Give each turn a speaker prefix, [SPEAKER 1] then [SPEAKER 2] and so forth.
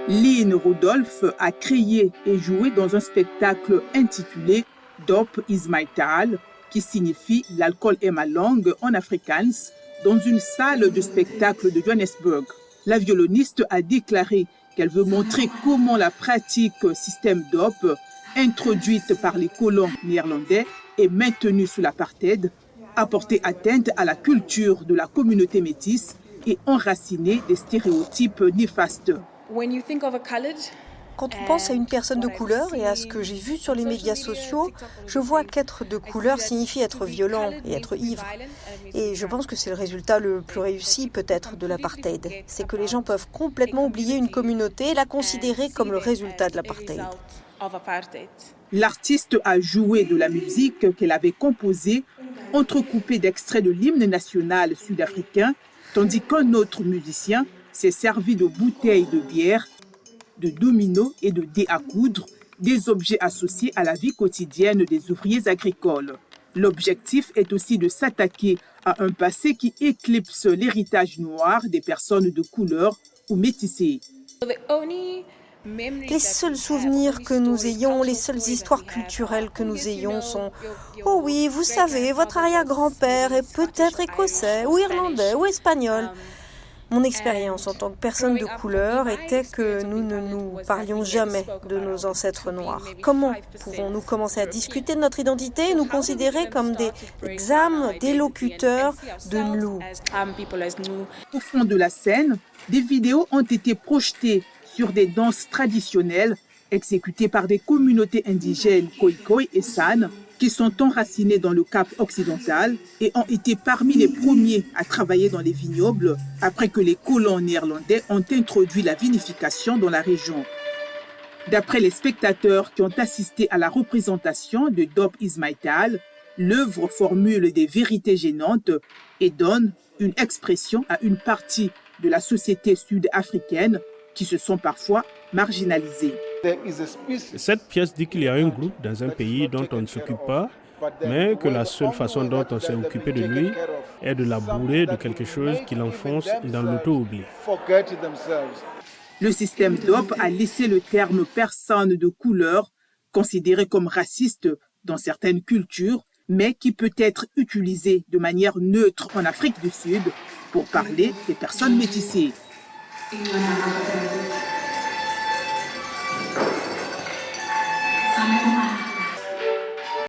[SPEAKER 1] Lynn Rudolph a créé et joué dans un spectacle intitulé Dope is my Taal, qui signifie l'alcool est ma langue en afrikaans, dans une salle de spectacle de Johannesburg. La violoniste a déclaré qu'elle veut montrer comment la pratique système dope, introduite par les colons néerlandais et maintenue sous l'apartheid, a porté atteinte à la culture de la communauté métisse et enraciné des stéréotypes néfastes.
[SPEAKER 2] Quand on pense à une personne de couleur et à ce que j'ai vu sur les médias sociaux, je vois qu'être de couleur signifie être violent et être ivre. Et je pense que c'est le résultat le plus réussi peut-être de l'apartheid. C'est que les gens peuvent complètement oublier une communauté et la considérer comme le résultat de l'apartheid.
[SPEAKER 1] L'artiste a joué de la musique qu'elle avait composée, entrecoupée d'extraits de l'hymne national sud-africain, tandis qu'un autre musicien s'est servi de bouteilles de bière, de dominos et de dés à coudre, des objets associés à la vie quotidienne des ouvriers agricoles. L'objectif est aussi de s'attaquer à un passé qui éclipse l'héritage noir des personnes de couleur ou métissées.
[SPEAKER 2] Les seuls souvenirs que nous ayons, les seules histoires culturelles que nous ayons sont « Oh oui, vous savez, votre arrière-grand-père est peut-être écossais ou irlandais ou espagnol ». Mon expérience en tant que personne de couleur était que nous ne nous parlions jamais de nos ancêtres noirs. Comment pouvons-nous commencer à discuter de notre identité et nous considérer comme des âmes d'élocuteurs de nous?
[SPEAKER 1] Au fond de la scène, des vidéos ont été projetées sur des danses traditionnelles exécutées par des communautés indigènes Khoikhoi et San, qui sont enracinés dans le Cap occidental et ont été parmi les premiers à travailler dans les vignobles après que les colons néerlandais ont introduit la vinification dans la région. D'après les spectateurs qui ont assisté à la représentation de Dope is my Taal, l'œuvre formule des vérités gênantes et donne une expression à une partie de la société sud-africaine qui se sont parfois marginalisés.
[SPEAKER 3] Cette pièce dit qu'il y a un groupe dans un pays dont on ne s'occupe pas, mais que la seule façon dont on s'est occupé de lui est de la bourrer de quelque chose qui l'enfonce dans l'auto-oubli.
[SPEAKER 1] Le système dope a laissé le terme personne de couleur, considéré comme raciste dans certaines cultures, mais qui peut être utilisé de manière neutre en Afrique du Sud pour parler des personnes métissées.